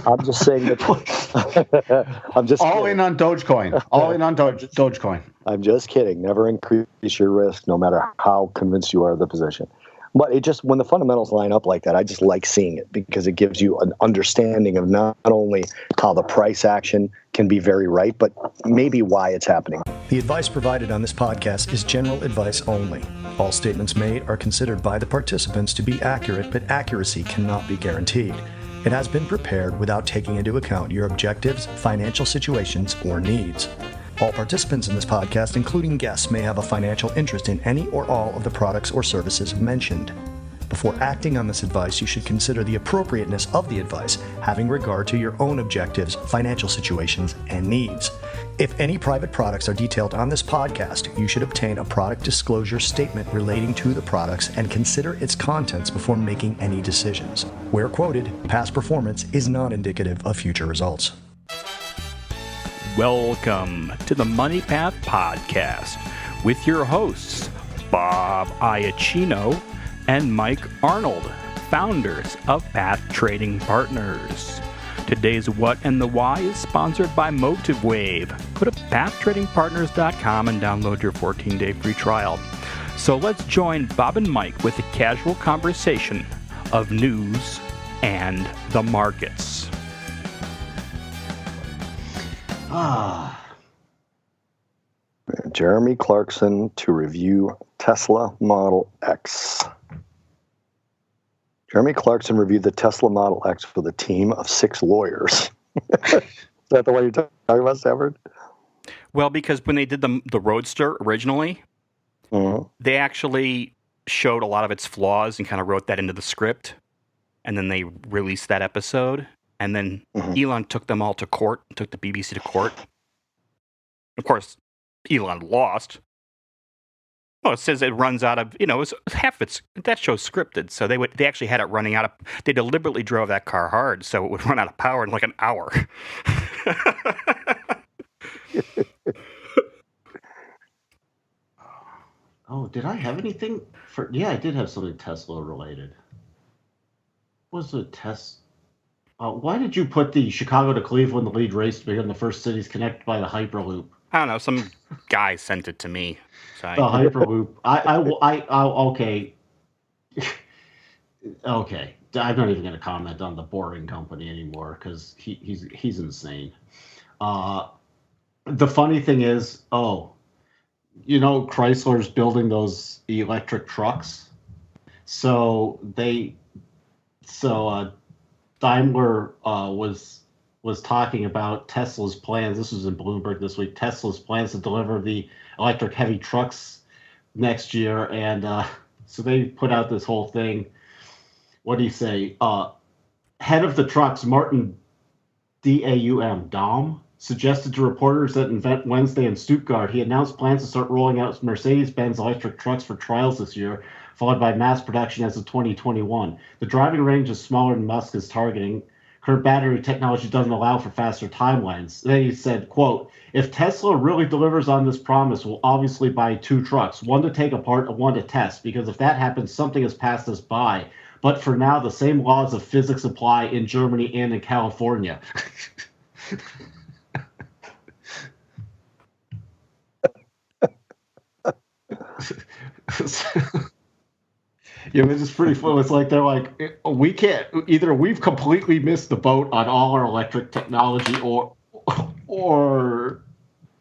I'm just saying that. I'm just all kidding. in on Dogecoin. All in on Dogecoin. I'm just kidding. Never increase your risk, no matter how convinced you are of the position. But it just, when the fundamentals line up like that, I just like seeing it because it gives you an understanding of not only how the price action can be very right, but maybe why it's happening. The advice provided on this podcast is general advice only. All statements made are considered by the participants to be accurate, but accuracy cannot be guaranteed. It has been prepared without taking into account your objectives, financial situations, or needs. All participants in this podcast, including guests, may have a financial interest in any or all of the products or services mentioned. Before acting on this advice, you should consider the appropriateness of the advice, having regard to your own objectives, financial situations, and needs. If any private products are detailed on this podcast, you should obtain a product disclosure statement relating to the products and consider its contents before making any decisions. Where quoted, past performance is not indicative of future results. Welcome to the Money Path Podcast with your hosts, Bob Iacchino and Mike Arnold, founders of Path Trading Partners. Today's What and the Why is sponsored by MotiveWave. Go to pathtradingpartners.com and download your 14-day free trial. So let's join Bob and Mike with a casual conversation of news and the markets. Jeremy Clarkson to review Tesla Model X. Jeremy Clarkson reviewed the Tesla Model X with a team of 6 lawyers. Is that the way you're talking about, Stafford? Well, because when they did the Roadster originally, they actually showed a lot of its flaws and kind of wrote that into the script. And then they released that episode. And then Elon took them all to court, took the BBC to court. Of course, Elon lost. Oh, it says it runs out of, it's half of it's, that show's scripted. So they actually had it running out of, they deliberately drove that car hard so it would run out of power in like an hour. Oh, did I have anything for, I did have something Tesla related. What was the Tesla? Why did you put the Chicago to Cleveland, the lead race, to become the first cities connected by the Hyperloop? I don't know. Some guy sent it to me. So the Hyperloop. Okay. Okay. I'm not even going to comment on the Boring Company anymore because he's insane. The funny thing is, Chrysler's building those electric trucks. So Daimler was talking about Tesla's plans. This was in Bloomberg this week. Tesla's plans to deliver the electric heavy trucks next year, and so they put out this whole thing. What do you say? Head of the trucks, Martin Daum, suggested to reporters at Invent Wednesday in Stuttgart he announced plans to start rolling out Mercedes-Benz electric trucks for trials this year, followed by mass production as of 2021. The driving range is smaller than Musk is targeting. Current battery technology doesn't allow for faster timelines. They said, quote, if Tesla really delivers on this promise, we'll obviously buy 2 trucks, one to take apart and one to test, because if that happens, something has passed us by. But for now, the same laws of physics apply in Germany and in California. It's just pretty fun. It's like they're like, we can't, either we've completely missed the boat on all our electric technology, or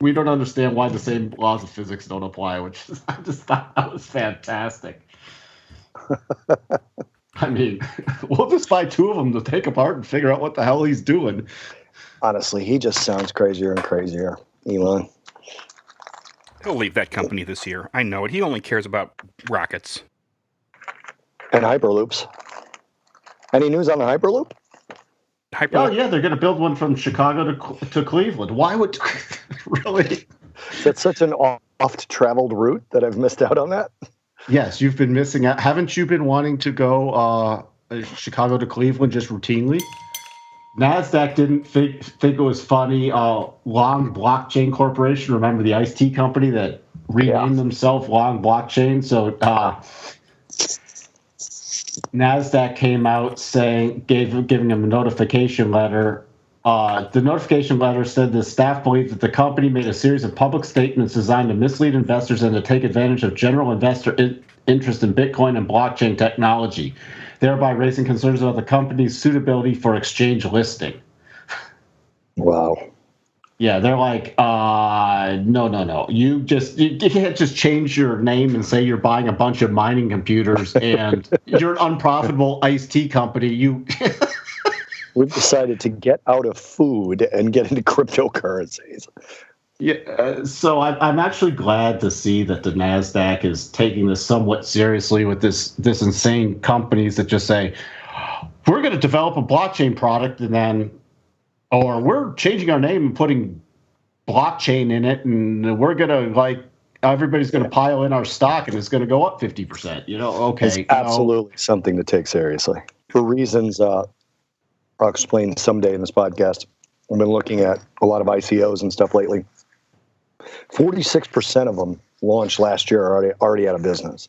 we don't understand why the same laws of physics don't apply, which I just thought that was fantastic. I mean, we'll just buy 2 of them to take apart and figure out what the hell he's doing. Honestly, he just sounds crazier and crazier, Elon. He'll leave that company this year. I know it. He only cares about rockets. And Hyperloops. Any news on the Hyperloop? Oh, yeah, they're going to build one from Chicago to Cleveland. Why would... Really? That's such an oft-traveled route that I've missed out on that. Yes, you've been missing out. Haven't you been wanting to go Chicago to Cleveland just routinely? NASDAQ didn't think it was funny. Long Blockchain Corporation, remember the Ice Tea company that renamed themselves Long Blockchain? So NASDAQ came out giving him a notification letter. The notification letter said the staff believed that the company made a series of public statements designed to mislead investors and to take advantage of general investor interest in Bitcoin and blockchain technology, thereby raising concerns about the company's suitability for exchange listing. Wow. Yeah, they're like, no. You can't just change your name and say you're buying a bunch of mining computers and you're an unprofitable iced tea company. We've decided to get out of food and get into cryptocurrencies. Yeah, so I'm actually glad to see that the NASDAQ is taking this somewhat seriously with this insane companies that just say, we're going to develop a blockchain product or we're changing our name and putting blockchain in it, and we're going to everybody's going to pile in our stock and it's going to go up 50%. Okay. It's absolutely something to take seriously. For reasons I'll explain someday in this podcast, I've been looking at a lot of ICOs and stuff lately. 46% of them launched last year are already out of business.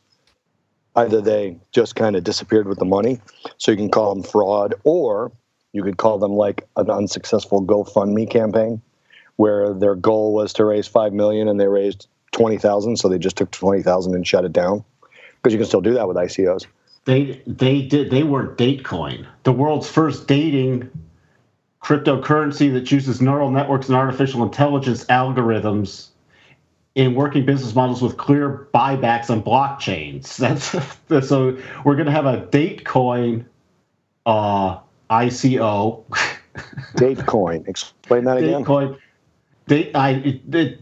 Either they just kind of disappeared with the money, so you can call them fraud, or you could call them like an unsuccessful GoFundMe campaign, where their goal was to raise $5 million and they raised $20,000, so they just took $20,000 and shut it down. Because you can still do that with ICOs. They were Datecoin, the world's first dating cryptocurrency that uses neural networks and artificial intelligence algorithms in working business models with clear buybacks on blockchains. So we're going to have a Datecoin ICO. Datecoin. Explain that again. Datecoin.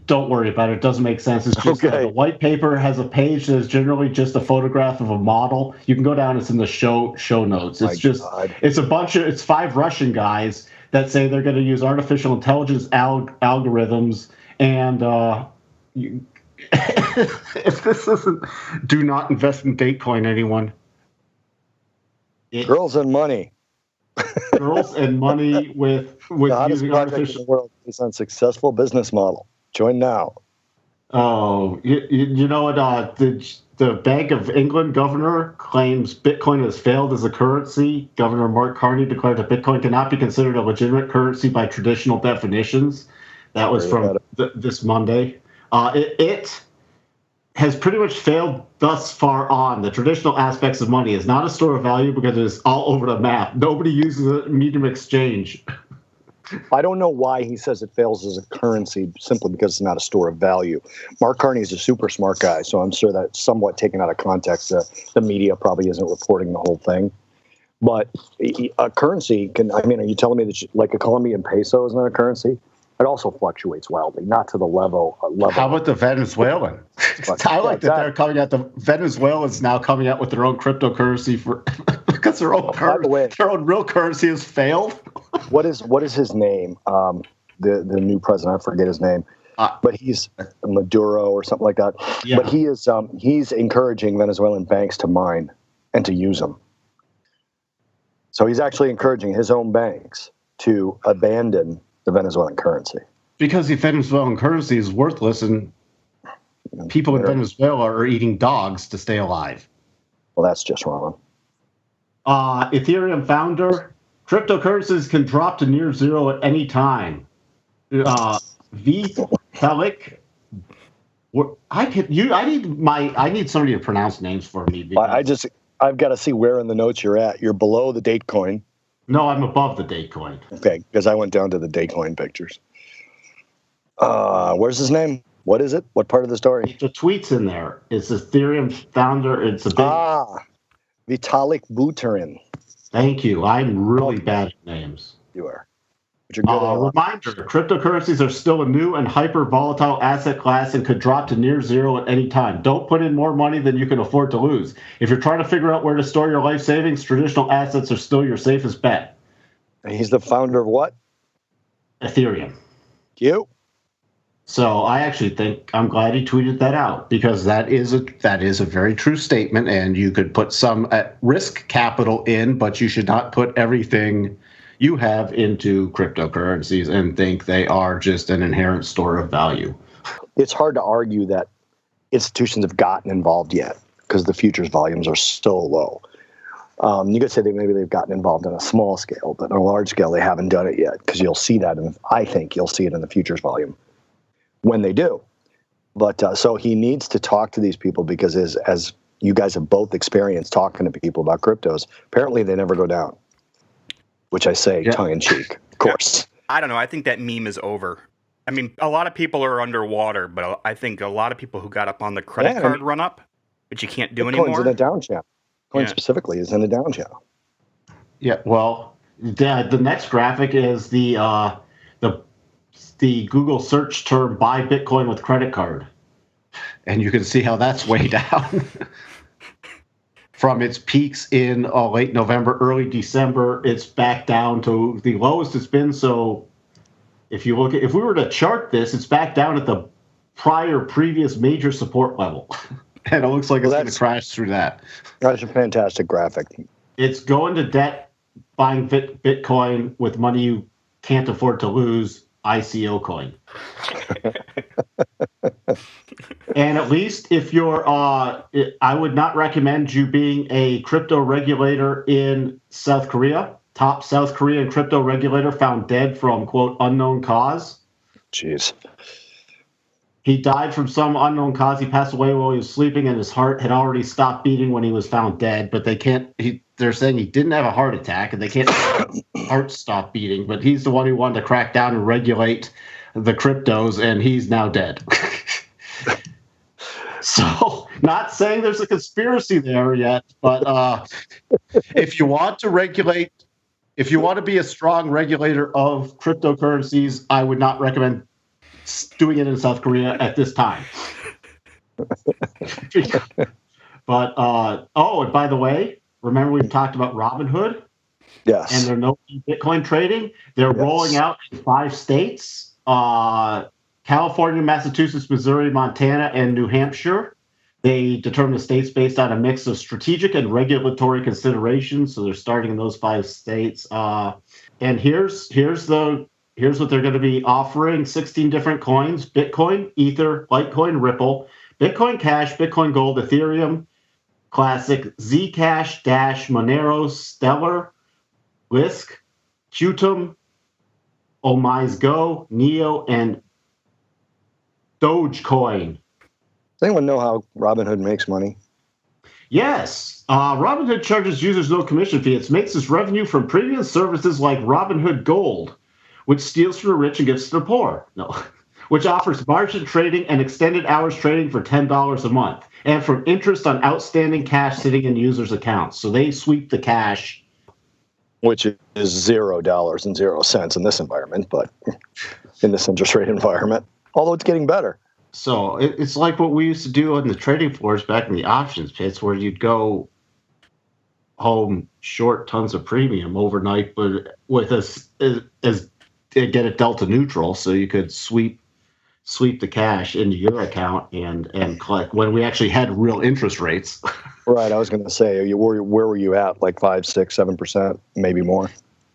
Don't worry about it. It doesn't make sense. It's just okay. The white paper has a page that is generally just a photograph of a model. You can go down. It's in the show notes. It's 5 Russian guys that say they're going to use artificial intelligence algorithms. And if this isn't, do not invest in Datecoin, anyone. Girls and money. Girls and money with using artificial. In the world is on successful business model. Join now. Oh, you know what? The Bank of England governor claims Bitcoin has failed as a currency. Governor Mark Carney declared that Bitcoin cannot be considered a legitimate currency by traditional definitions. That was from this Monday. It has pretty much failed thus far on the traditional aspects of money. It's not a store of value because it's all over the map. Nobody uses a medium exchange. I don't know why he says it fails as a currency, simply because it's not a store of value. Mark Carney is a super smart guy, so I'm sure that's somewhat taken out of context. The media probably isn't reporting the whole thing. But a currency are you telling me that like a Colombian peso is not a currency? It also fluctuates wildly, not to the level. How about the Venezuelan? I like that they're coming out. The Venezuelans now coming out with their own cryptocurrency because their own real currency has failed. What is his name? The new president, I forget his name, but he's Maduro or something like that. Yeah. But he's encouraging Venezuelan banks to mine and to use them. So he's actually encouraging his own banks to abandon the Venezuelan currency. Because the Venezuelan currency is worthless and people in Venezuela are eating dogs to stay alive. Well, that's just wrong. Ethereum founder, cryptocurrencies can drop to near zero at any time. Vitalik, I need somebody to pronounce names for me. I've got to see where in the notes you're at. You're below the Datecoin. No, I'm above the Datecoin. Okay, because I went down to the Datecoin pictures. Where's his name? What is it? What part of the story? The tweet's in there. It's Ethereum founder. It's a big... Vitalik Buterin. Thank you. I'm really bad at names. You are. But you're good reminder, cryptocurrencies are still a new and hyper-volatile asset class and could drop to near zero at any time. Don't put in more money than you can afford to lose. If you're trying to figure out where to store your life savings, traditional assets are still your safest bet. And he's the founder of what? Ethereum. You. So I actually think I'm glad he tweeted that out, because that is a very true statement, and you could put some at-risk capital in, but you should not put everything you have into cryptocurrencies and think they are just an inherent store of value. It's hard to argue that institutions have gotten involved yet because the futures volumes are so low. You could say that maybe they've gotten involved on a small scale, but on a large scale, they haven't done it yet, because you'll see that, and I think you'll see it in the futures volume when they do. But so he needs to talk to these people, because as you guys have both experienced talking to people about cryptos, apparently they never go down, which I say tongue in cheek, of course. I don't know. I think that meme is over. I mean, a lot of people are underwater, but I think a lot of people who got up on the credit card run up, which you can't do anymore. Bitcoin's in a down channel. Bitcoin specifically is in a down channel. Yeah, well, the next graphic is the Google search term "buy Bitcoin with credit card," and you can see how that's way down from its peaks in late November, early December. It's back down to the lowest it's been. So, if we were to chart this, it's back down at the previous major support level. And it looks like it's going to crash through that. That's a fantastic graphic. It's going to debt, buying Bitcoin with money you can't afford to lose, ICO coin. And at least if you're, I would not recommend you being a crypto regulator in South Korea. Top South Korean crypto regulator found dead from, quote, unknown cause. Jeez. He died from some unknown cause. He passed away while he was sleeping, and his heart had already stopped beating when he was found dead. But they're saying he didn't have a heart attack, and they can't heart stop beating. But he's the one who wanted to crack down and regulate the cryptos, and he's now dead. So, not saying there's a conspiracy there yet, but if you want to be a strong regulator of cryptocurrencies, I would not recommend doing it in South Korea at this time. But and by the way, remember we've talked about Robinhood? Yes. And their no Bitcoin trading. They're rolling out in 5 states: California, Massachusetts, Missouri, Montana, and New Hampshire. They determine the states based on a mix of strategic and regulatory considerations. So they're starting in those 5 states. And here's what they're going to be offering: 16 different coins: Bitcoin, Ether, Litecoin, Ripple, Bitcoin Cash, Bitcoin Gold, Ethereum Classic, Zcash, Dash, Monero, Stellar, Lisk, Qtum, Omise Go, Neo, and Dogecoin. Does anyone know how Robinhood makes money? Yes. Robinhood charges users no commission fee. It makes its revenue from premium services like Robinhood Gold, which steals from the rich and gives to the poor. No. Which offers margin trading and extended hours trading for $10 a month, and from interest on outstanding cash sitting in users' accounts. So they sweep the cash. Which is $0 and 0 cents in this environment, but in this interest rate environment, although it's getting better. So it's like what we used to do on the trading floors back in the options pits, where you'd go home short tons of premium overnight, but with as get it delta neutral, so you could sweep the cash into your account and collect when we actually had real interest rates. Right. I was going to say, where were you at? Like 5, 6, 7%, maybe more.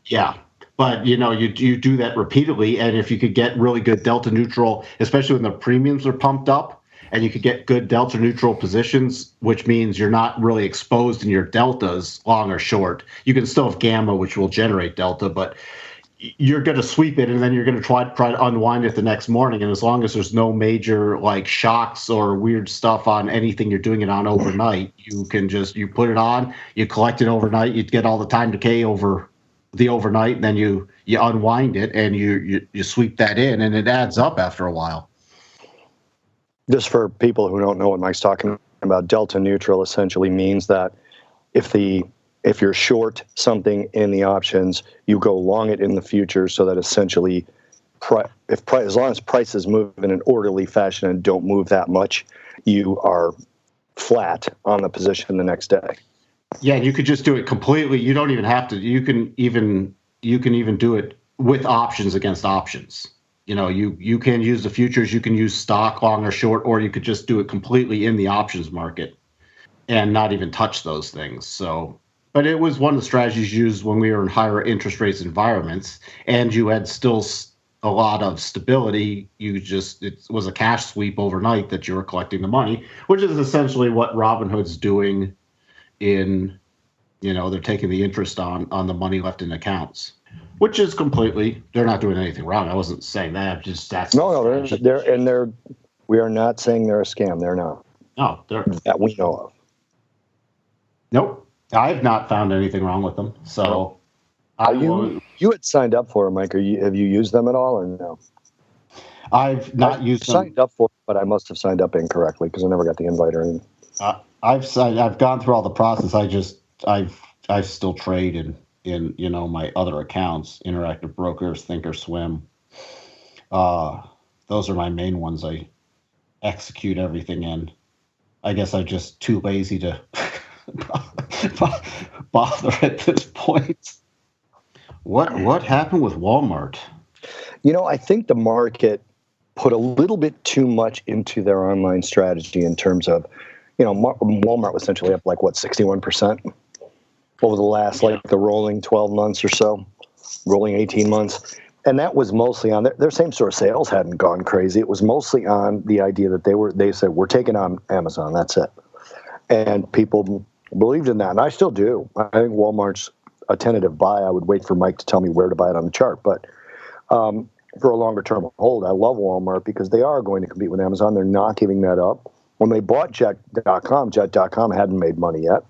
Yeah. But, you do that repeatedly. And if you could get really good delta neutral, especially when the premiums are pumped up, and you could get good delta neutral positions, which means you're not really exposed in your deltas, long or short. You can still have gamma, which will generate delta, but you're going to sweep it, and then you're going to try to unwind it the next morning. And as long as there's no major shocks or weird stuff on anything you're doing it on overnight, you can you put it on, you collect it overnight, you get all the time decay over the overnight, and then you unwind it and you sweep that in, and it adds up after a while. Just for people who don't know what Mike's talking about, delta neutral essentially means that if you're short something in the options, you go long it in the future, so that essentially, as long as prices move in an orderly fashion and don't move that much, you are flat on the position the next day. Yeah, you could just do it completely. You don't even have to. You can even do it with options against options. You can use the futures. You can use stock, long or short, or you could just do it completely in the options market and not even touch those things. So. But it was one of the strategies used when we were in higher interest rates environments, and you had still a lot of stability. It was a cash sweep overnight that you were collecting the money, which is essentially what Robinhood's doing in They're taking the interest on the money left in accounts, which is they're not doing anything wrong. I wasn't saying that. Just that's we are not saying they're a scam. They're not. No, that we know of. Nope, I've not found anything wrong with them. So, you had signed up for them, Mike? Have you used them at all, or no? I've not used them. Signed up for, but I must have signed up incorrectly because I never got the invite or anything. I've gone through all the process. I still trade in my other accounts, Interactive Brokers, Thinkorswim. Those are my main ones I execute everything in. I guess I'm just too lazy to bother at this point. What happened with Walmart? I think the market put a little bit too much into their online strategy in terms of, Walmart was essentially up 61% over the last the rolling 12 months or so, rolling 18 months. And that was mostly on their same store sales hadn't gone crazy. It was mostly on the idea that they said, we're taking on Amazon. That's it. And people believed in that. And I still do. I think Walmart's a tentative buy. I would wait for Mike to tell me where to buy it on the chart. But for a longer term hold, I love Walmart because they are going to compete with Amazon. They're not giving that up. When they bought Jet.com hadn't made money yet.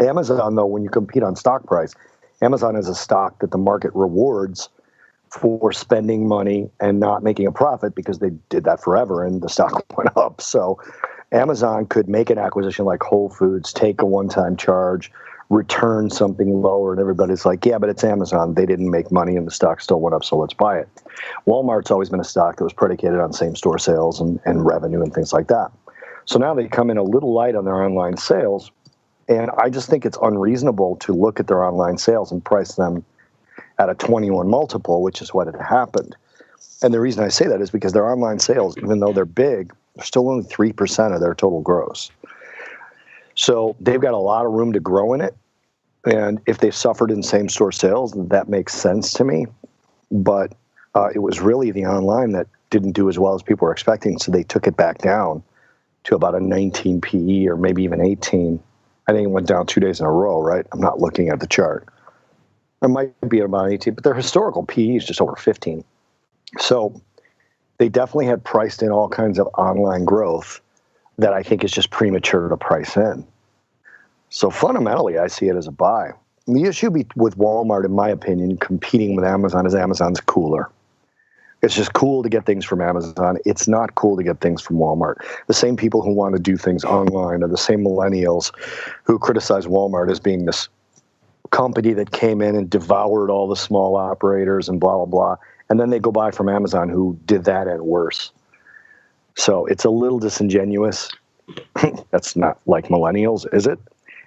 Amazon, though, when you compete on stock price, Amazon is a stock that the market rewards for spending money and not making a profit because they did that forever and the stock went up. So Amazon could make an acquisition like Whole Foods, take a one-time charge, return something lower, and everybody's like, yeah, but it's Amazon. They didn't make money and the stock still went up, so let's buy it. Walmart's always been a stock that was predicated on same-store sales and revenue and things like that. So now they come in a little light on their online sales, and I just think it's unreasonable to look at their online sales and price them at a 21 multiple, which is what had happened. And the reason I say that is because their online sales, even though they're big, they're still only 3% of their total gross. So they've got a lot of room to grow in it. And if they've suffered in same-store sales, that makes sense to me. But it was really the online that didn't do as well as people were expecting, so they took it back down to about a 19 PE or maybe even 18. I think it went down 2 days in a row, right? I'm not looking at the chart. It might be at about 18, but their historical PE is just over 15. So they definitely had priced in all kinds of online growth that I think is just premature to price in. So fundamentally, I see it as a buy. The issue with Walmart, in my opinion, competing with Amazon is Amazon's cooler. It's just cool to get things from Amazon. It's not cool to get things from Walmart. The same people who want to do things online are the same millennials who criticize Walmart as being this company that came in and devoured all the small operators and blah, blah, blah. And then they go buy from Amazon, who did that and worse. So it's a little disingenuous. That's not like millennials, is it?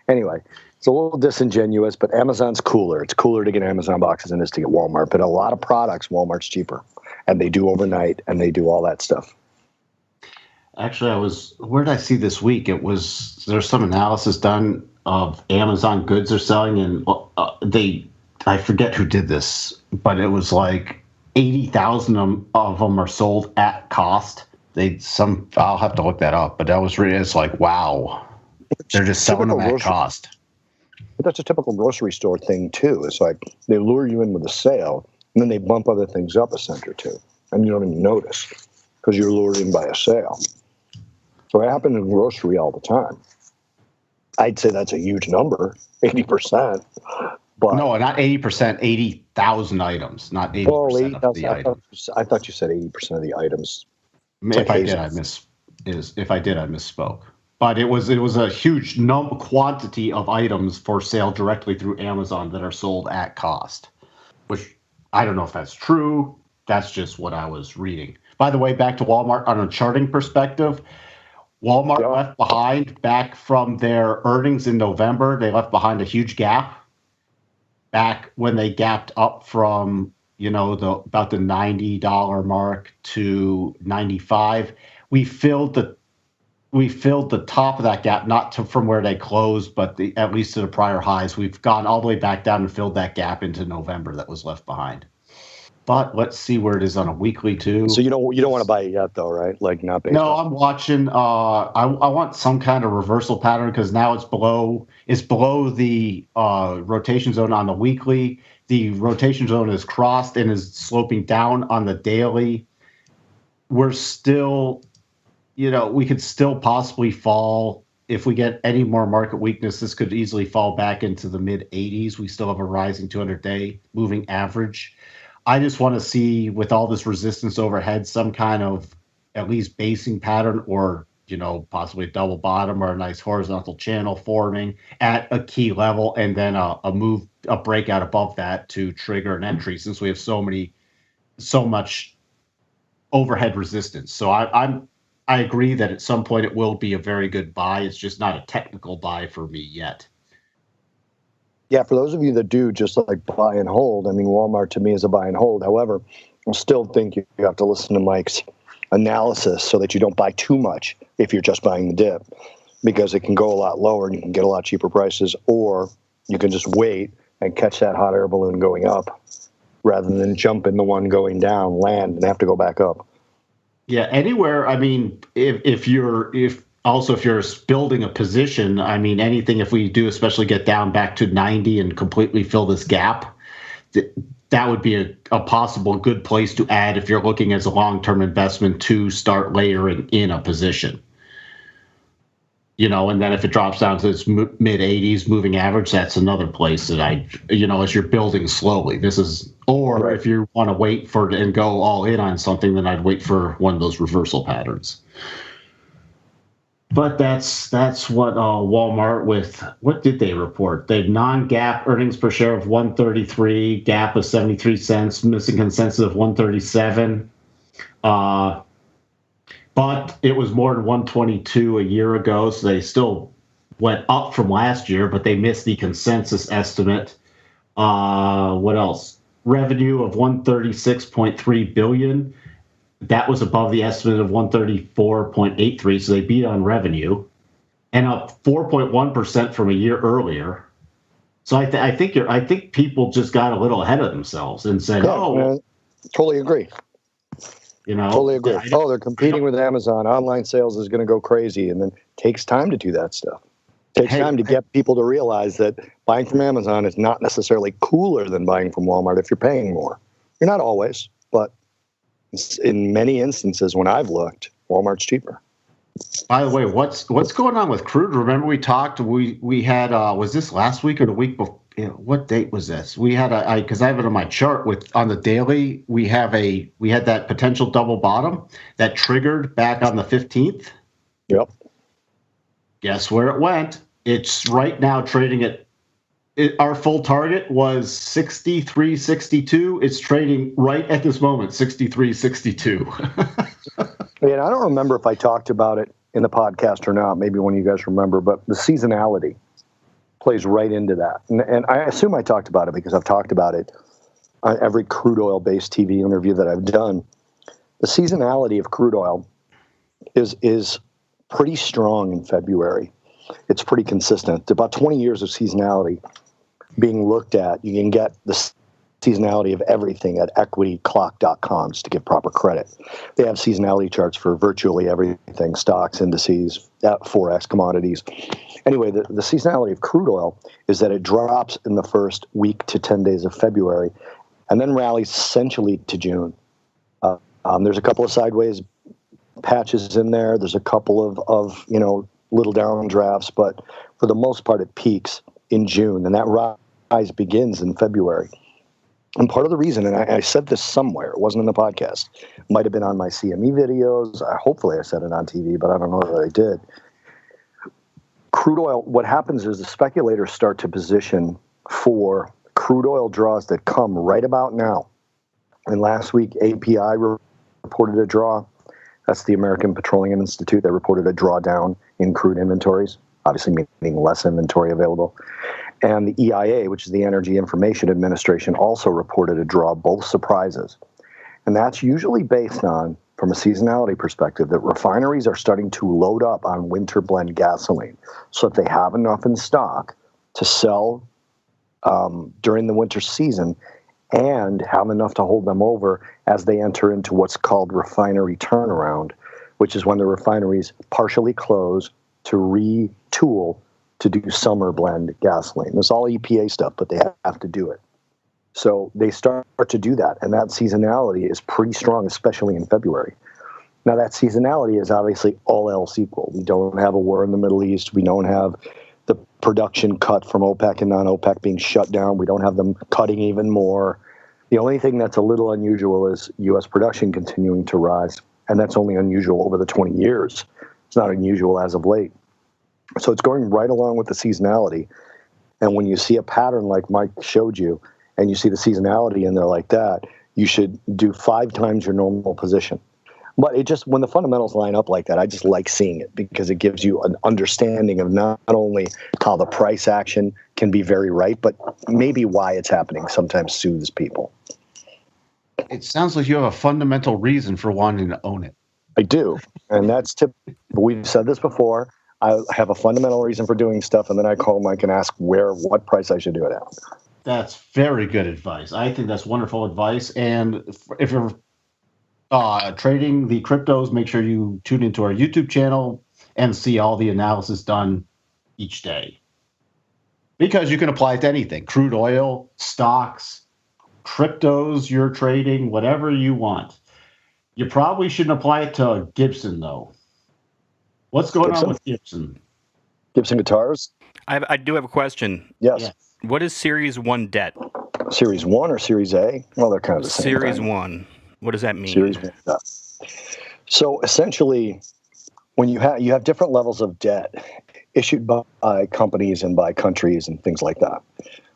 Anyway, it's a little disingenuous, but Amazon's cooler. It's cooler to get Amazon boxes than it is to get Walmart. But a lot of products, Walmart's cheaper. And they do overnight, and they do all that stuff. Actually, where did I see this week? There's some analysis done of Amazon goods they're selling, and I forget who did this, but it was like 80,000 of them are sold at cost. I'll have to look that up, but it's like, wow, they're just selling them at cost. But that's a typical grocery store thing too. It's like they lure you in with a sale, and then they bump other things up a cent or two, and you don't even notice because you're lured in by a sale. So it happens in grocery all the time. I'd say that's a huge number, 80%. But no, not 80%, 80,000 items, not 80% of the items. I thought you said 80% of the items. If I did, I misspoke. But it was a huge quantity of items for sale directly through Amazon that are sold at cost, which I don't know if that's true. That's just what I was reading. By the way, back to Walmart on a charting perspective, Walmart left behind back from their earnings in November. They left behind a huge gap back when they gapped up from, about the $90 mark to $95. We filled the top of that gap, not from where they closed, but at least to the prior highs. We've gone all the way back down and filled that gap into November that was left behind. But let's see where it is on a weekly too. So you don't want to buy it yet, though, right? Like not based. No, I'm watching. I want some kind of reversal pattern because now it's below the rotation zone on the weekly. The rotation zone is crossed and is sloping down on the daily. We're still, we could still possibly fall if we get any more market weakness. This could easily fall back into the mid 80s. We still have a rising 200-day moving average. I just want to see, with all this resistance overhead, some kind of at least basing pattern or, possibly a double bottom or a nice horizontal channel forming at a key level, and then a breakout above that to trigger an entry, since we have so much overhead resistance. So I agree that at some point it will be a very good buy. It's just not a technical buy for me yet. Yeah, for those of you that do just like buy and hold, I mean, Walmart to me is a buy and hold. However, I still think you have to listen to Mike's analysis so that you don't buy too much if you're just buying the dip, because it can go a lot lower and you can get a lot cheaper prices, or you can just wait and catch that hot air balloon going up rather than jump in the one going down, land, and have to go back up. Yeah, anywhere. I mean, if you're building a position, I mean, anything, if we do especially get down back to 90 and completely fill this gap, that would be a possible good place to add if you're looking as a long-term investment to start layering in a position. And then if it drops down to its mid 80s moving average, that's another place that as you're building slowly. Right. If you want to wait for it and go all in on something, then I'd wait for one of those reversal patterns. But that's what Walmart what did they report? They had non-GAAP earnings per share of 133, GAAP of 73 cents, missing consensus of 137. But it was more than 122 a year ago, so they still went up from last year, but they missed the consensus estimate. What else? Revenue of $136.3 billion. That was above the estimate of 134.83, so they beat on revenue, and up 4.1% from a year earlier. So I think people just got a little ahead of themselves and said, Man, totally agree. Totally agree. They're competing with Amazon. Online sales is going to go crazy, and then it takes time to do that stuff. It takes time to get people to realize that buying from Amazon is not necessarily cooler than buying from Walmart if you're paying more. You're not always, but in many instances when I've looked, Walmart's cheaper. By the way, what's going on with crude? Remember we talked, we had, was this last week or the week before? What date was this? We had because I have it on my chart on the daily, we had that potential double bottom that triggered back on the 15th. Yep. Guess where it went? It's right now trading at, our full target was 63.62. It's trading right at this moment, 63.62. And I don't remember if I talked about it in the podcast or not. Maybe one of you guys remember, but the seasonality plays right into that. And I assume I talked about it because I've talked about it on every crude oil-based TV interview that I've done. The seasonality of crude oil is pretty strong in February. It's pretty consistent. About 20 years of seasonality being looked at. You can get the seasonality of everything at equityclock.com just to give proper credit. They have seasonality charts for virtually everything, stocks, indices, Forex, commodities. Anyway, the seasonality of crude oil is that it drops in the first week to 10 days of February and then rallies essentially to June. There's a couple of sideways patches in there. There's a couple of little downdrafts, but for the most part, it peaks in June, and that rise begins in February. And part of the reason, and I said this somewhere, it wasn't in the podcast, it might have been on my CME videos. Hopefully I said it on TV, but I don't know that I did. Crude oil, what happens is the speculators start to position for crude oil draws that come right about now. And last week, API reported a draw. That's the American Petroleum Institute that reported a drawdown in crude inventories, obviously meaning less inventory available. And the EIA, which is the Energy Information Administration, also reported a draw, both surprises. And that's usually based on, from a seasonality perspective, that refineries are starting to load up on winter blend gasoline so that they have enough in stock to sell during the winter season and have enough to hold them over as they enter into what's called refinery turnaround, which is when the refineries partially close to retool to do summer blend gasoline. It's all EPA stuff, but they have to do it. So they start to do that, and that seasonality is pretty strong, especially in February. Now, that seasonality is obviously all else equal. We don't have a war in the Middle East. We don't have the production cut from OPEC and non-OPEC being shut down. We don't have them cutting even more. The only thing that's a little unusual is U.S. production continuing to rise, and that's only unusual over the 20 years. It's not unusual as of late. So it's going right along with the seasonality. And when you see a pattern like Mike showed you, and you see the seasonality in there like that, you should do 5 times your normal position. But it just, when the fundamentals line up like that, I just like seeing it because it gives you an understanding of not only how the price action can be very right, but maybe why it's happening sometimes soothes people. It sounds like you have a fundamental reason for wanting to own it. I do. And that's typical. We've said this before. I have a fundamental reason for doing stuff, and then I call Mike and ask what price I should do it at. That's very good advice. I think that's wonderful advice. And if you're trading the cryptos, make sure you tune into our YouTube channel and see all the analysis done each day. Because you can apply it to anything. Crude oil, stocks, cryptos you're trading, whatever you want. You probably shouldn't apply it to Gibson, though. What's going on with Gibson? Gibson guitars? I do have a question. Yes. What is Series 1 debt? Series 1 or Series A? Well, they're kind of the same Series thing. 1. What does that mean? Series 1 debt. So essentially, when you have different levels of debt issued by companies and by countries and things like that.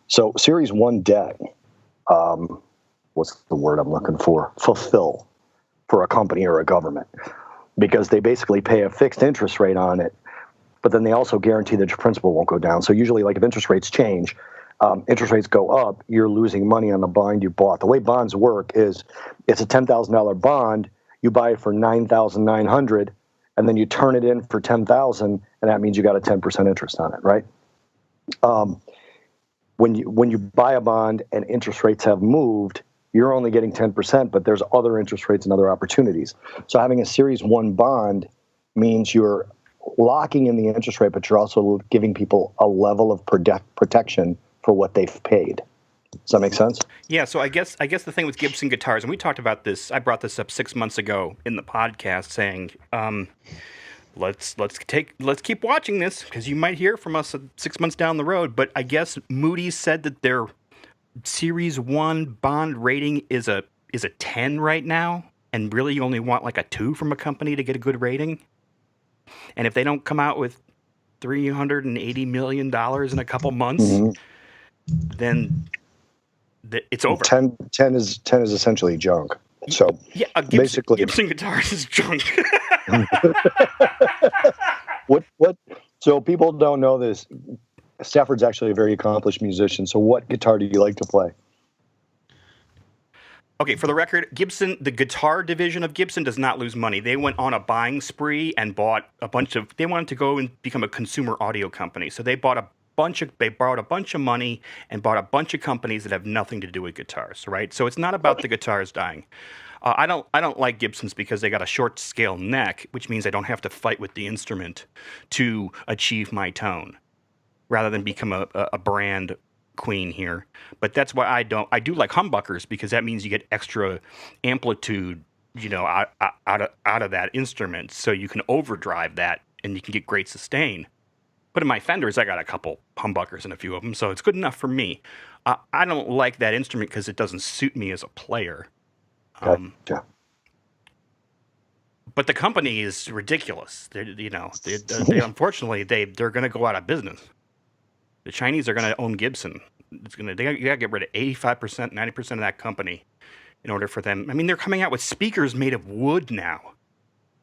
So Series 1 debt, what's the word I'm looking for? Fulfill for a company or a government. Because they basically pay a fixed interest rate on it, but then they also guarantee that your principal won't go down. So usually, like if interest rates change, interest rates go up, you're losing money on the bond you bought. The way bonds work is it's a $10,000 bond, you buy it for $9,900, and then you turn it in for $10,000, and that means you got a 10% interest on it, right? When you buy a bond and interest rates have moved, you're only getting 10%, but there's other interest rates and other opportunities. So having a Series 1 bond means you're locking in the interest rate, but you're also giving people a level of protection for what they've paid. Does that make sense? Yeah, so I guess the thing with Gibson guitars, and we talked about this, I brought this up 6 months ago in the podcast saying, let's keep watching this because you might hear from us 6 months down the road. But I guess Moody's said that their Series 1 bond rating is a 10 right now, and really you only want like a 2 from a company to get a good rating. And if they don't come out with $380 million in a couple months, then it's over. 10 is essentially junk. So yeah, basically, Gibson guitars is junk. what? So people don't know this. Stafford's actually a very accomplished musician. So what guitar do you like to play? Okay, for the record, Gibson, the guitar division of Gibson does not lose money. They went on a buying spree and bought they wanted to go and become a consumer audio company. So they borrowed a bunch of money and bought a bunch of companies that have nothing to do with guitars, right? So it's not about the guitars dying. I don't like Gibsons because they got a short scale neck, which means I don't have to fight with the instrument to achieve my tone, rather than become a brand queen here. But that's why I do like humbuckers, because that means you get extra amplitude, out of that instrument, so you can overdrive that and you can get great sustain. But in my Fenders, I got a couple humbuckers and a few of them, so it's good enough for me. I don't like that instrument because it doesn't suit me as a player. Yeah. But the company is ridiculous. They unfortunately they're going to go out of business. The Chinese are going to own Gibson. You got to get rid of 85%, 90% of that company in order for them. I mean, they're coming out with speakers made of wood now.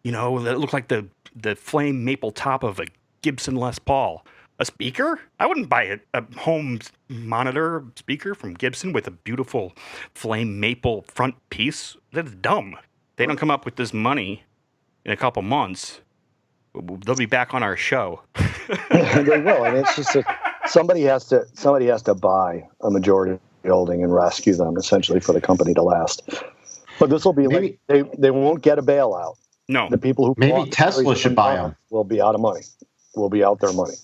That look like the flame maple top of a Gibson Les Paul. A speaker? I wouldn't buy a home monitor speaker from Gibson with a beautiful flame maple front piece. That's dumb. They don't come up with this money in a couple months. They'll be back on our show. They will, and it's just somebody has to buy a majority rebuilding and rescue them, essentially, for the company to last. But this will be Maybe, like they won't get a bailout. No. The people who maybe Tesla should buy them. Will be out of money. Will be out their money.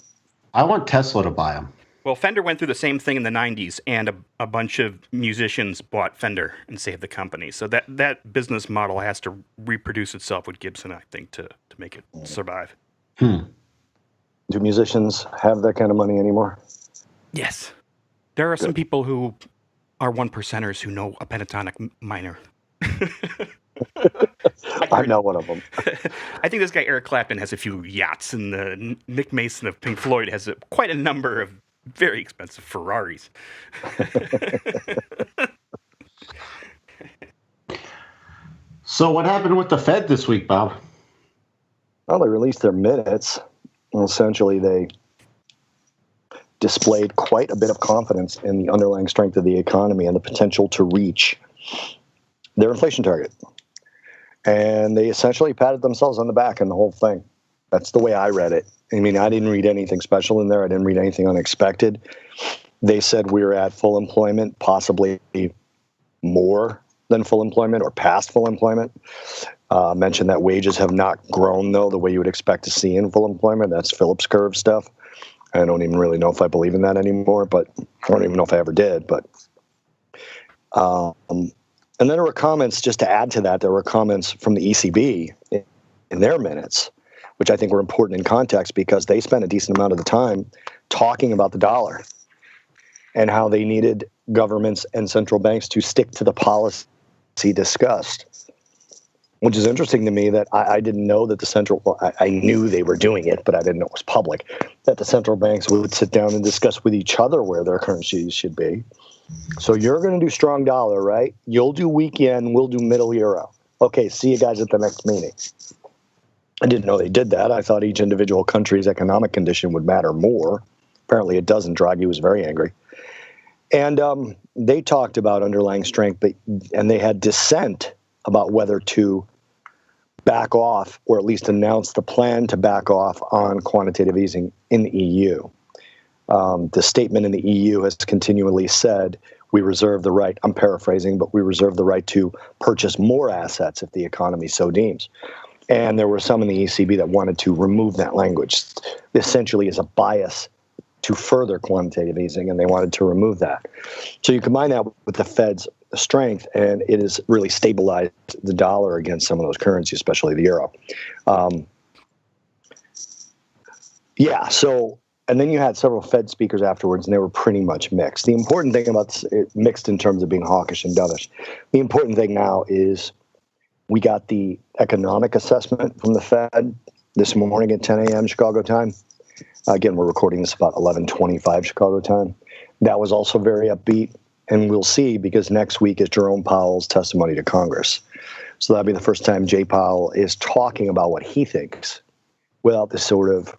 I want Tesla to buy them. Well, Fender went through the same thing in the 90s, and a bunch of musicians bought Fender and saved the company. So that business model has to reproduce itself with Gibson, I think, to make it survive. Do musicians have that kind of money anymore? Yes. There are some people who are one percenters who know a pentatonic minor. I know one of them. I think this guy Eric Clapton has a few yachts, and Nick Mason of Pink Floyd has quite a number of very expensive Ferraris. So what happened with the Fed this week, Bob? Well, they released their minutes. And essentially, they displayed quite a bit of confidence in the underlying strength of the economy and the potential to reach their inflation target. And they essentially patted themselves on the back in the whole thing. That's the way I read it. I mean, I didn't read anything special in there. I didn't read anything unexpected. They said we're at full employment, possibly more than full employment or past full employment. Mentioned that wages have not grown, though, the way you would expect to see in full employment. That's Phillips curve stuff. I don't even really know if I believe in that anymore, but I don't even know if I ever did. But and then there were comments, just to add to that, there were comments from the ECB in their minutes, which I think were important in context because they spent a decent amount of the time talking about the dollar and how they needed governments and central banks to stick to the policy discussed, which is interesting to me that I didn't know that I knew they were doing it, but I didn't know it was public, that the central banks would sit down and discuss with each other where their currencies should be. So you're going to do strong dollar, right? You'll do weak yen, we'll do middle euro. Okay, see you guys at the next meeting. I didn't know they did that. I thought each individual country's economic condition would matter more. Apparently it doesn't. Draghi was very angry. And they talked about underlying strength, and they had dissent about whether to back off or at least announce the plan to back off on quantitative easing in the EU. The statement in the EU has continually said, we reserve the right, I'm paraphrasing, but we reserve the right to purchase more assets if the economy so deems. And there were some in the ECB that wanted to remove that language. Essentially is a bias to further quantitative easing, and they wanted to remove that. So you combine that with the Fed's strength, and it has really stabilized the dollar against some of those currencies, especially the euro. And then you had several Fed speakers afterwards, and they were pretty much mixed. The important thing about this, mixed in terms of being hawkish and dovish, the important thing now is we got the economic assessment from the Fed this morning at 10 a.m. Chicago time. Again, we're recording this about 11:25 Chicago time. That was also very upbeat, and we'll see because next week is Jerome Powell's testimony to Congress. So that'll be the first time Jay Powell is talking about what he thinks without this sort of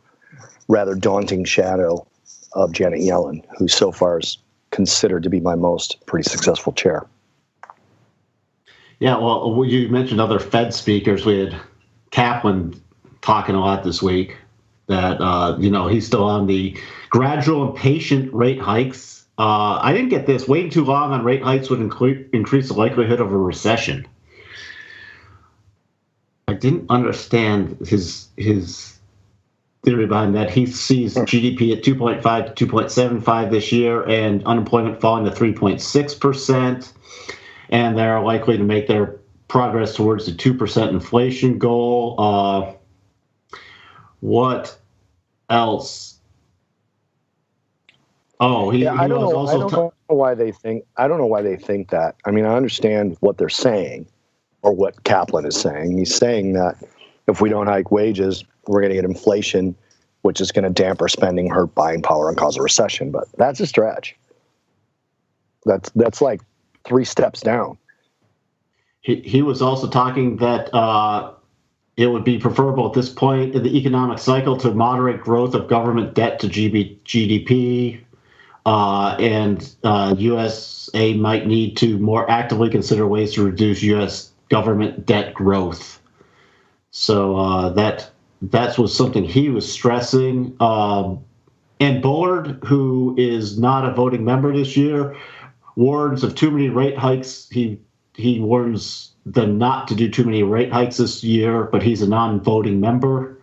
rather daunting shadow of Janet Yellen, who so far is considered to be my most pretty successful chair. Yeah, well, you mentioned other Fed speakers. We had Kaplan talking a lot this week that, he's still on the gradual and patient rate hikes. I didn't get this. Waiting too long on rate hikes would increase the likelihood of a recession. I didn't understand his theory behind that. He sees GDP at 2.5 to 2.75 this year and unemployment falling to 3.6%. And they're likely to make their progress towards the 2% inflation goal. What else? Oh, I don't know why they think that. I mean, I understand what they're saying or what Kaplan is saying. He's saying that if we don't hike wages, we're going to get inflation, which is going to damper spending, hurt buying power, and cause a recession. But that's a stretch. That's like 3 steps down. He was also talking that it would be preferable at this point in the economic cycle to moderate growth of government debt to GDP, and USA might need to more actively consider ways to reduce U.S. government debt growth. So that was something he was stressing. And Bullard, who is not a voting member this year, warns of too many rate hikes. He warns them not to do too many rate hikes this year, but he's a non-voting member.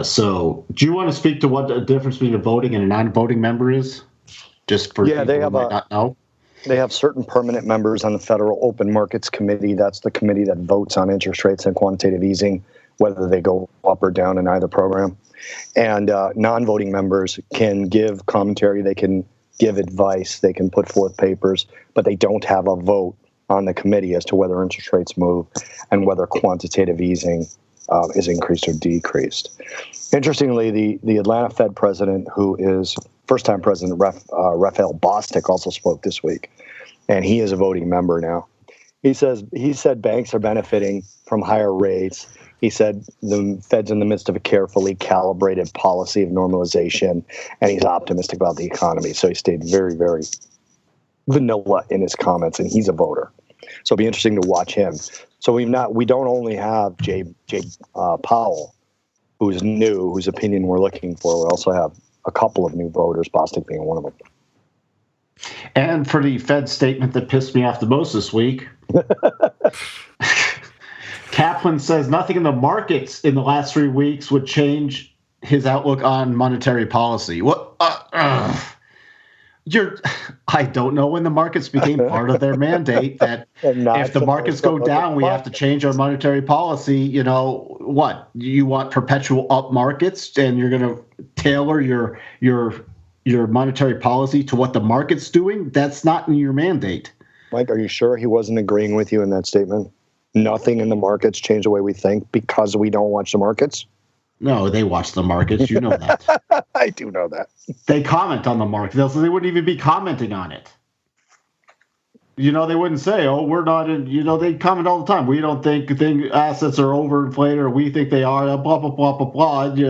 So do you want to speak to what the difference between a voting and a non-voting member is? Just for people who might not know. They have certain permanent members on the Federal Open Markets Committee. That's the committee that votes on interest rates and quantitative easing, whether they go up or down in either program. And non-voting members can give commentary, they can give advice, they can put forth papers, but they don't have a vote on the committee as to whether interest rates move and whether quantitative easing is increased or decreased. Interestingly, the Atlanta Fed president, who is first-time president Raphael Bostic, also spoke this week, and he is a voting member now. He said banks are benefiting from higher rates. He said the Fed's in the midst of a carefully calibrated policy of normalization, and he's optimistic about the economy. So he stayed very, very vanilla in his comments, and he's a voter. So it'll be interesting to watch him. So we don't only have Jay Powell, who's new, whose opinion we're looking for. We also have a couple of new voters, Bostic being one of them. And for the Fed statement that pissed me off the most this week, Kaplan says nothing in the markets in the last 3 weeks would change his outlook on monetary policy. What? I don't know when the markets became part of their mandate that if the markets go down, we have to change our monetary policy. You know what? You want perpetual up markets, and you're going to tailor your monetary policy to what the market's doing? That's not in your mandate. Mike, are you sure he wasn't agreeing with you in that statement? Nothing in the markets change the way we think because we don't watch the markets? No, they watch the markets. You know that. I do know that. They comment on the market. They wouldn't even be commenting on it. You know, they wouldn't say, oh, we're not in, you know, they comment all the time. We don't think assets are overinflated, or we think they are, blah, blah, blah, blah, blah. You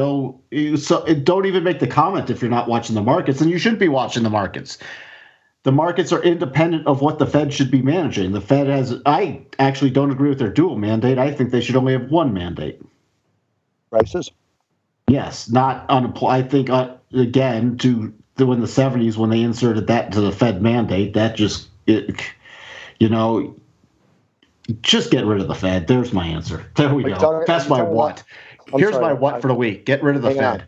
know, so don't even make the comment if you're not watching the markets, and you shouldn't be watching the markets. The markets are independent of what the Fed should be managing. The Fed I actually don't agree with their dual mandate. I think they should only have one mandate. Prices? Yes, not unemployed. I think, again, in the 70s when they inserted that into the Fed mandate, that just, you know, just get rid of the Fed. There's my answer. There we go. That's my what. Here's my what for the week. Get rid of the Fed.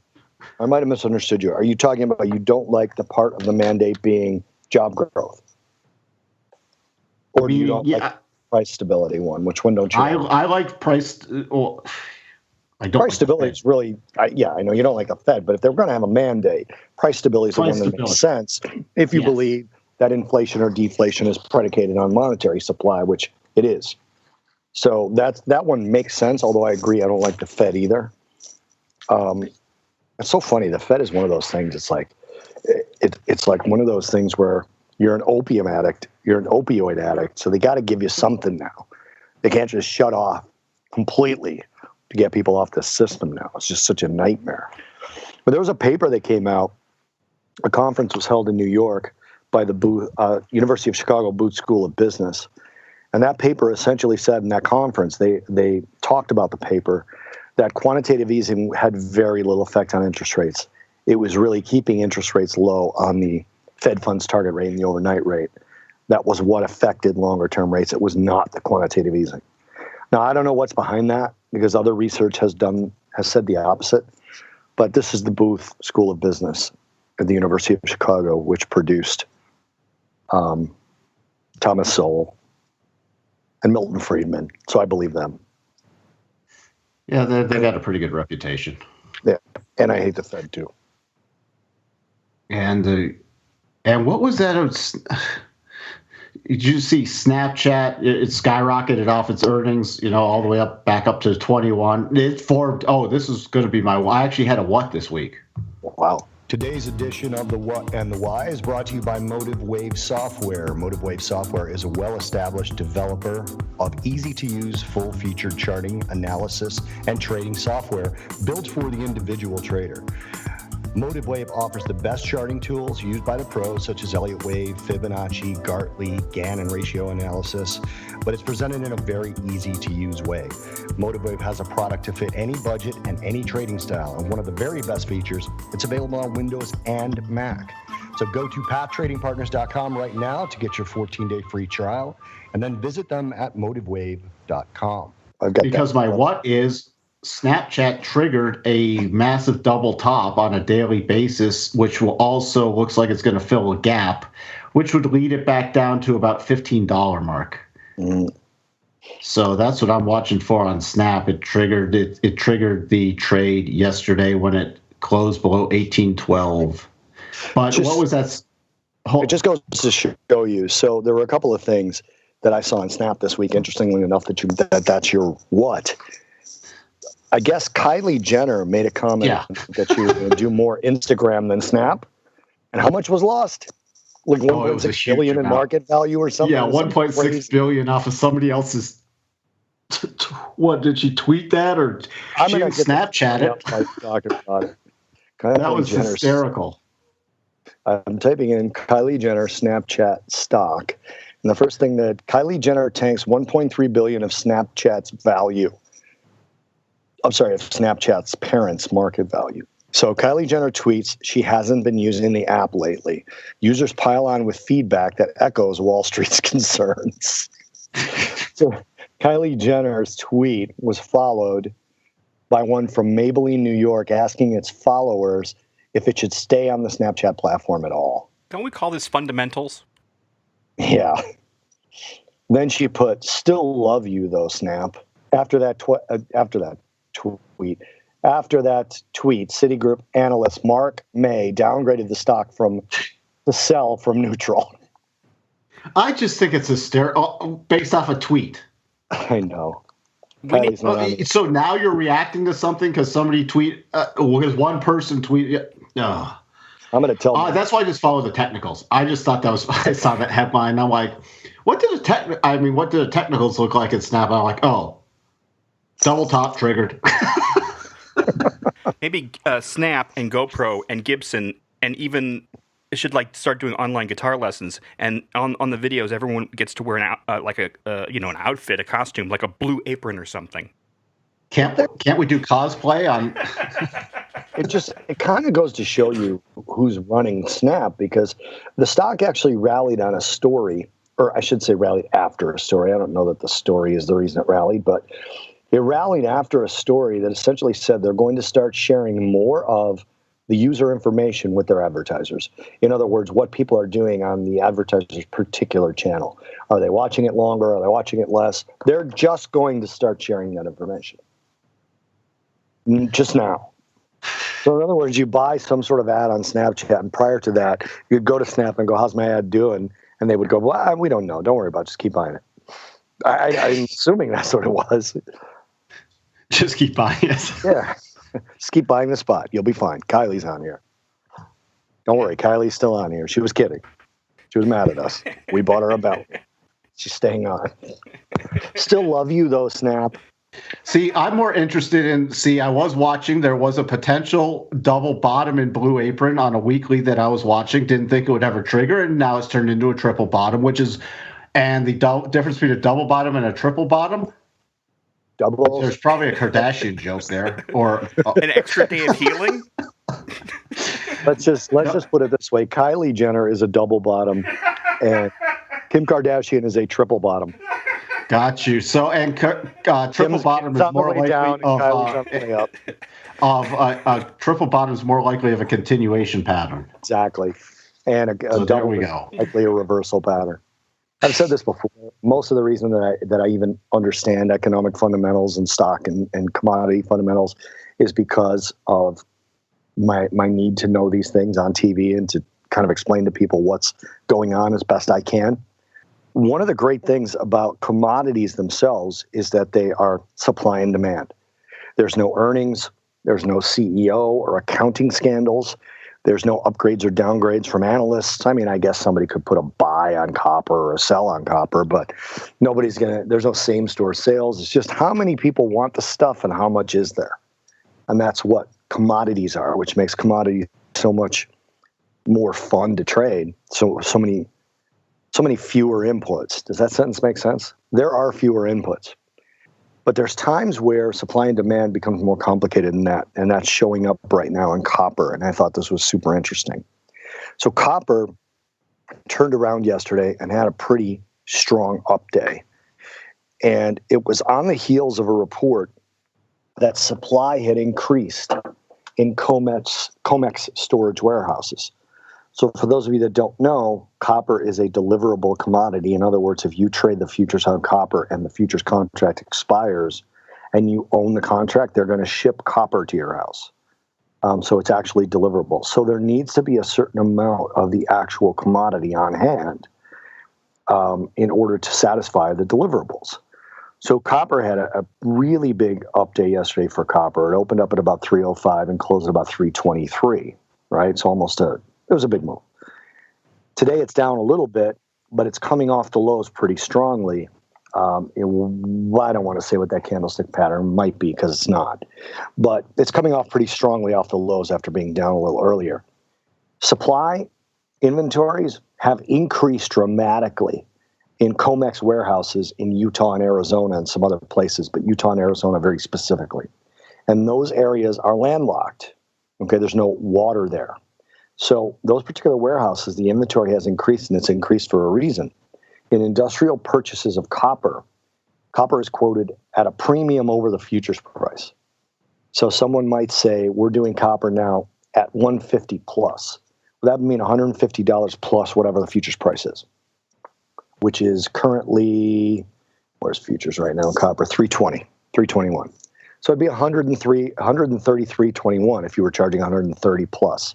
I might have misunderstood you. Are you talking about you don't like the part of the mandate being job growth? Or do you don't like price stability one? Which one don't you like? I like price. I don't. Price stability is really, I know you don't like the Fed, but if they're going to have a mandate, price stability is the one that makes sense if you believe that inflation or deflation is predicated on monetary supply, which it is. So that one makes sense, although I agree I don't like the Fed either. It's so funny. The Fed is one of those things. It's like it's like one of those things where you're an opium addict, you're an opioid addict, so they got to give you something now. They can't just shut off completely to get people off the system now. It's just such a nightmare. But there was a paper that came out. A conference was held in New York by the University of Chicago Booth School of Business. And that paper essentially said in that conference, they talked about the paper, that quantitative easing had very little effect on interest rates. It was really keeping interest rates low on the Fed funds target rate and the overnight rate. That was what affected longer term rates. It was not the quantitative easing. Now, I don't know what's behind that because other research has said the opposite. But this is the Booth School of Business at the University of Chicago, which produced Thomas Sowell and Milton Friedman. So I believe them. Yeah, they've got a pretty good reputation. Yeah, and I hate the Fed too. And what was that? Did you see Snapchat? It skyrocketed off its earnings, all the way back up to 21. This is going to be I actually had a what this week. Wow. Today's edition of The What and the Why is brought to you by Motive Wave Software. Motive Wave Software is a well-established developer of easy-to-use, full-featured charting, analysis, and trading software built for the individual trader. Motive Wave offers the best charting tools used by the pros, such as Elliott Wave, Fibonacci, Gartley, Gann ratio analysis, but it's presented in a very easy-to-use way. Motive Wave has a product to fit any budget and any trading style, and one of the very best features, it's available on Windows and Mac. So go to pathtradingpartners.com right now to get your 14-day free trial, and then visit them at motivewave.com. Because my what is Snapchat triggered a massive double top on a daily basis, which will also looks like it's going to fill a gap, which would lead it back down to about $15 mark. So that's what I'm watching for on Snap. It triggered the trade yesterday when it closed below 1812. But what was that? It just goes to show you. So there were a couple of things that I saw on Snap this week. Interestingly enough, that's your what. I guess Kylie Jenner made a comment that she was going to do more Instagram than Snap. And how much was lost? Like 1.6 billion in market value or something? Yeah, 1.6 billion off of somebody else's. What, did she tweet that? Or she Snapchat it? Talking about it. That was hysterical. I'm typing in Kylie Jenner Snapchat stock. And the first thing that Kylie Jenner tanks 1.3 billion of Snapchat's value. I'm sorry, of Snapchat's parents' market value. So Kylie Jenner tweets she hasn't been using the app lately. Users pile on with feedback that echoes Wall Street's concerns. So Kylie Jenner's tweet was followed by one from Maybelline, New York, asking its followers if it should stay on the Snapchat platform at all. Don't we call this fundamentals? Yeah. Then she put, "Still love you though, Snap." After that tweet, Citigroup analyst Mark May downgraded the stock to sell from neutral. I just think it's hysterical based off a tweet. I know. So now you're reacting to something because somebody because one person tweeted. I'm going to tell you. That's why I just follow the technicals. I just thought I saw that headline. I'm like, what did the technicals look like at Snap? I'm like, oh, double top triggered. Maybe Snap and GoPro and Gibson and even it should start doing online guitar lessons. And on the videos, everyone gets to wear an outfit, a costume, like a blue apron or something. Can't we do cosplay on? It kind of goes to show you who's running Snap, because the stock actually rallied on a story, or I should say rallied after a story. I don't know that the story is the reason it rallied, but it rallied after a story that essentially said they're going to start sharing more of the user information with their advertisers. In other words, what people are doing on the advertiser's particular channel. Are they watching it longer? Are they watching it less? They're just going to start sharing that information. Just now. So in other words, you buy some sort of ad on Snapchat, and prior to that, you'd go to Snap and go, "How's my ad doing?" And they would go, "Well, we don't know. Don't worry about it. Just keep buying it." I'm assuming that's what it was. Just keep buying it. Yeah. Just keep buying the spot. You'll be fine. Kylie's on here. Don't worry. Kylie's still on here. She was kidding. She was mad at us. We bought her a belt. She's staying on. Still love you, though, Snap. See, I'm more interested in, I was watching, there was a potential double bottom in Blue Apron on a weekly that I was watching, didn't think it would ever trigger, and now it's turned into a triple bottom, and the difference between a double bottom and a triple bottom, there's probably a Kardashian joke there, or an extra day of healing. Let's just put it this way: Kylie Jenner is a double bottom, and Kim Kardashian is a triple bottom. Got you. So, and triple bottom is more likely triple bottom is more likely of a continuation pattern. Exactly, and a double is likely a reversal pattern. I've said this before. Most of the reason that I even understand economic fundamentals and stock and commodity fundamentals is because of my need to know these things on TV and to kind of explain to people what's going on as best I can. One of the great things about commodities themselves is that they are supply and demand. There's no earnings. There's no CEO or accounting scandals. There's no upgrades or downgrades from analysts. I mean, I guess somebody could put a buy on copper or a sell on copper, but there's no same store sales. It's just how many people want the stuff and how much is there. And that's what commodities are, which makes commodities so much more fun to trade. So many fewer inputs. Does that sentence make sense? There are fewer inputs. But there's times where supply and demand becomes more complicated than that, and that's showing up right now in copper, and I thought this was super interesting. So copper turned around yesterday and had a pretty strong up day. And it was on the heels of a report that supply had increased in COMEX storage warehouses. So for those of you that don't know, copper is a deliverable commodity. In other words, if you trade the futures on copper and the futures contract expires and you own the contract, they're going to ship copper to your house. So it's actually deliverable. So there needs to be a certain amount of the actual commodity on hand in order to satisfy the deliverables. So copper had a really big up day yesterday for copper. It opened up at about 305 and closed at about 323, right? It's it was a big move. Today it's down a little bit, but it's coming off the lows pretty strongly. I don't want to say what that candlestick pattern might be because it's not, but it's coming off pretty strongly off the lows after being down a little earlier. Supply inventories have increased dramatically in COMEX warehouses in Utah and Arizona and some other places, but Utah and Arizona very specifically. And those areas are landlocked. Okay, there's no water there. So those particular warehouses, the inventory has increased, and it's increased for a reason. In industrial purchases of copper, copper is quoted at a premium over the futures price. So someone might say, we're doing copper now at 150 plus. Well, that would mean $150 plus whatever the futures price is, which is currently, where's futures right now? Copper, 321. So it'd be 133.21 if you were charging 130 plus.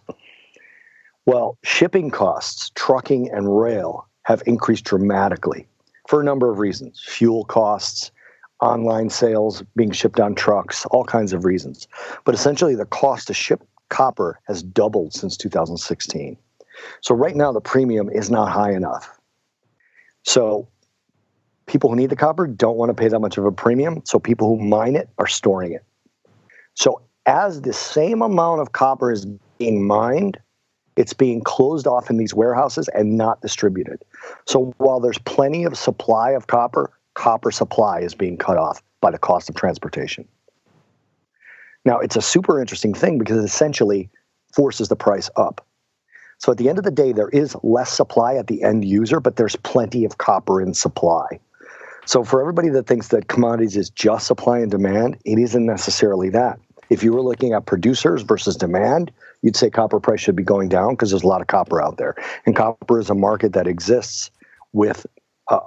Well, shipping costs, trucking and rail have increased dramatically for a number of reasons. Fuel costs, online sales being shipped on trucks, all kinds of reasons. But essentially the cost to ship copper has doubled since 2016. So right now the premium is not high enough. So people who need the copper don't want to pay that much of a premium. So people who mine it are storing it. So as the same amount of copper is being mined, it's being closed off in these warehouses and not distributed. So while there's plenty of supply of copper, copper supply is being cut off by the cost of transportation. Now, it's a super interesting thing because it essentially forces the price up. So at the end of the day, there is less supply at the end user, but there's plenty of copper in supply. So for everybody that thinks that commodities is just supply and demand, it isn't necessarily that. If you were looking at producers versus demand, you'd say copper price should be going down because there's a lot of copper out there. And copper is a market that exists with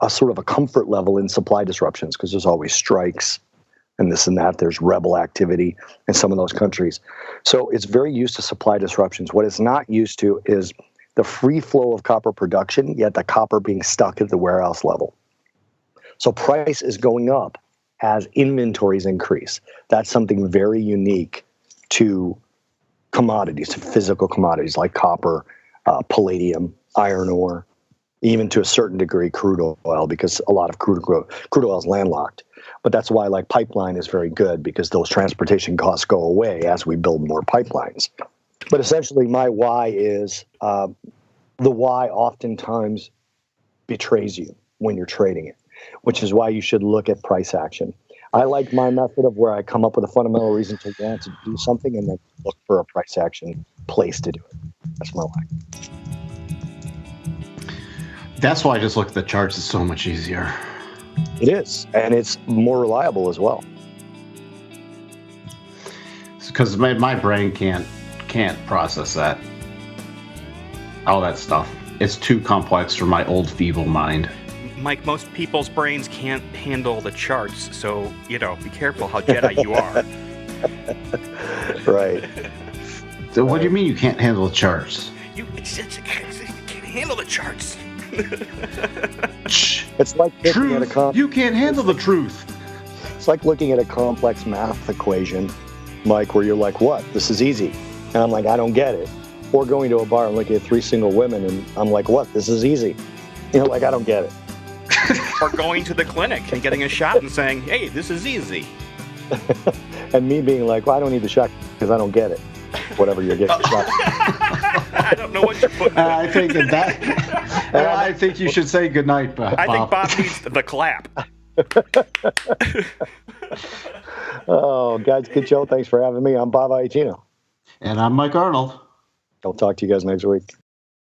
a sort of a comfort level in supply disruptions because there's always strikes and this and that. There's rebel activity in some of those countries. So it's very used to supply disruptions. What it's not used to is the free flow of copper production, yet the copper being stuck at the warehouse level. So price is going up as inventories increase. That's something very unique to commodities, to physical commodities like copper, palladium, iron ore, even to a certain degree crude oil, because a lot of crude oil is landlocked. But that's why like pipeline is very good, because those transportation costs go away as we build more pipelines. But essentially my why is the why oftentimes betrays you when you're trading it, which is why you should look at price action. I like my method of where I come up with a fundamental reason to want to do something and then look for a price action place to do it. That's my why. That's why I just look at the charts. It's so much easier. It is, and it's more reliable as well. Because my brain can't process that. All that stuff. It's too complex for my old feeble mind. Mike, most people's brains can't handle the charts, so, be careful how Jedi you are. Right. So what do you mean you can't handle the charts? You can't handle the charts. It's like looking at you can't handle the truth. It's like looking at a complex math equation, Mike, where you're like, what? This is easy. And I'm like, I don't get it. Or going to a bar and looking at three single women, and I'm like, what? This is easy. Like, I don't get it. Or going to the clinic and getting a shot and saying, hey, this is easy. And me being like, well, I don't need the shot because I don't get it. Whatever you're getting the shot. I don't know what you're putting I think you should say goodnight, Bob. I think Bob needs the clap. Oh, guys, good show. Thanks for having me. I'm Bob Iacino. And I'm Mike Arnold. I'll talk to you guys next week.